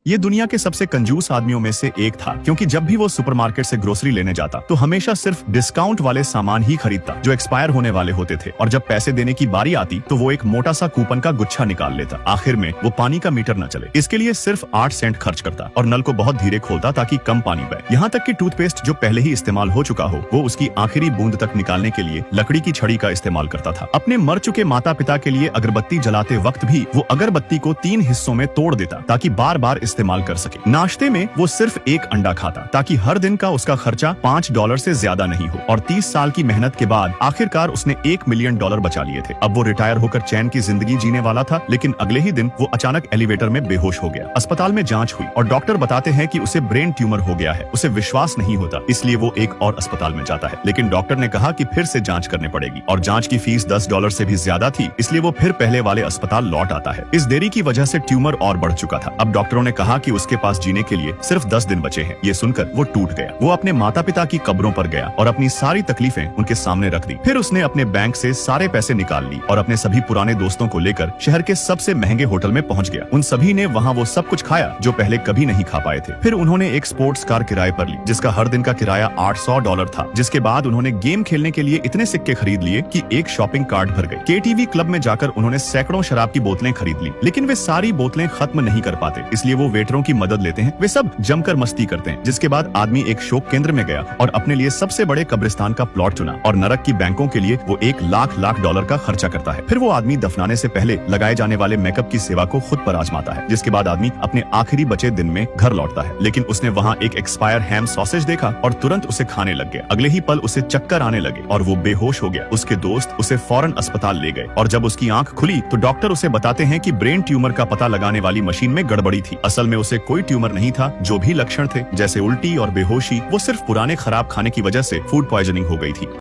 ये दुनिया के सबसे कंजूस आदमियों में से एक था, क्योंकि जब भी वो सुपरमार्केट से ग्रोसरी लेने जाता तो हमेशा सिर्फ डिस्काउंट वाले सामान ही खरीदता जो एक्सपायर होने वाले होते थे, और जब पैसे देने की बारी आती तो वो एक मोटा सा कूपन का गुच्छा निकाल लेता। आखिर में वो पानी का मीटर न चले इसके लिए सिर्फ 8 सेंट खर्च करता और नल को बहुत धीरे खोलता ताकि कम पानी बहे। यहाँ तक कि टूथपेस्ट जो पहले ही इस्तेमाल हो चुका हो वो उसकी आखिरी बूंद तक निकालने के लिए लकड़ी की छड़ी का इस्तेमाल करता था। अपने मर चुके माता पिता के लिए अगरबत्ती जलाते वक्त भी वो अगरबत्ती को 3 हिस्सों में तोड़ देता ताकि बार बार इस्तेमाल कर सके। नाश्ते में वो सिर्फ एक अंडा खाता ताकि हर दिन का उसका खर्चा $5 से ज्यादा नहीं हो, और 30 साल की मेहनत के बाद आखिरकार उसने $1 मिलियन बचा लिए थे। अब वो रिटायर होकर चैन की जिंदगी जीने वाला था, लेकिन अगले ही दिन वो अचानक एलिवेटर में बेहोश हो गया। अस्पताल में जांच हुई और डॉक्टर बताते हैं कि उसे ब्रेन ट्यूमर हो गया है। उसे विश्वास नहीं होता, इसलिए वो एक और अस्पताल में जाता है, लेकिन डॉक्टर ने कहा कि फिर से जांच करने पड़ेगी, और जांच की फीस $10 से भी ज्यादा थी, इसलिए वो फिर पहले वाले अस्पताल लौट आता है। इस देरी की वजह से ट्यूमर और बढ़ चुका था। अब डॉक्टरों ने कहा कि उसके पास जीने के लिए सिर्फ 10 दिन बचे हैं। ये सुनकर वो टूट गया। वो अपने माता पिता की कब्रों पर गया और अपनी सारी तकलीफें उनके सामने रख दी। फिर उसने अपने बैंक से सारे पैसे निकाल ली और अपने सभी पुराने दोस्तों को लेकर शहर के सबसे महंगे होटल में पहुंच गया। उन सभी ने वहां वो सब कुछ खाया जो पहले कभी नहीं खा पाए थे। फिर उन्होंने एक स्पोर्ट्स कार किराए पर ली जिसका हर दिन का किराया $800 था। जिसके बाद उन्होंने गेम खेलने के लिए इतने सिक्के खरीद लिए कि एक शॉपिंग कार्ट भर गई। केटीवी क्लब में जाकर उन्होंने सैकड़ों शराब की बोतलें खरीद ली, लेकिन वे सारी बोतलें खत्म नहीं कर पाते, इसलिए वो वेटरों की मदद लेते हैं। वे सब जमकर मस्ती करते हैं। जिसके बाद आदमी एक शोक केंद्र में गया और अपने लिए सबसे बड़े कब्रिस्तान का प्लॉट चुना, और नरक की बैंकों के लिए वो $1 लाख का खर्चा करता है। फिर वो आदमी दफनाने से पहले लगाए जाने वाले मेकअप की सेवा को खुद पर आजमाता है। जिसके बाद आदमी अपने आखिरी बचे दिन में घर लौटता है, लेकिन उसने वहाँ एक एक्सपायर हैम सॉसेज देखा और तुरंत उसे खाने लग गया। अगले ही पल उसे चक्कर आने लगे और वो बेहोश हो गया। उसके दोस्त उसे फौरन अस्पताल ले गए, और जब उसकी आंख खुली तो डॉक्टर उसे बताते हैं कि ब्रेन ट्यूमर का पता लगाने वाली मशीन में गड़बड़ी थी। असल में उसे कोई ट्यूमर नहीं था। जो भी लक्षण थे जैसे उल्टी और बेहोशी, वो सिर्फ पुराने खराब खाने की वजह से फूड पॉइजनिंग हो गई थी।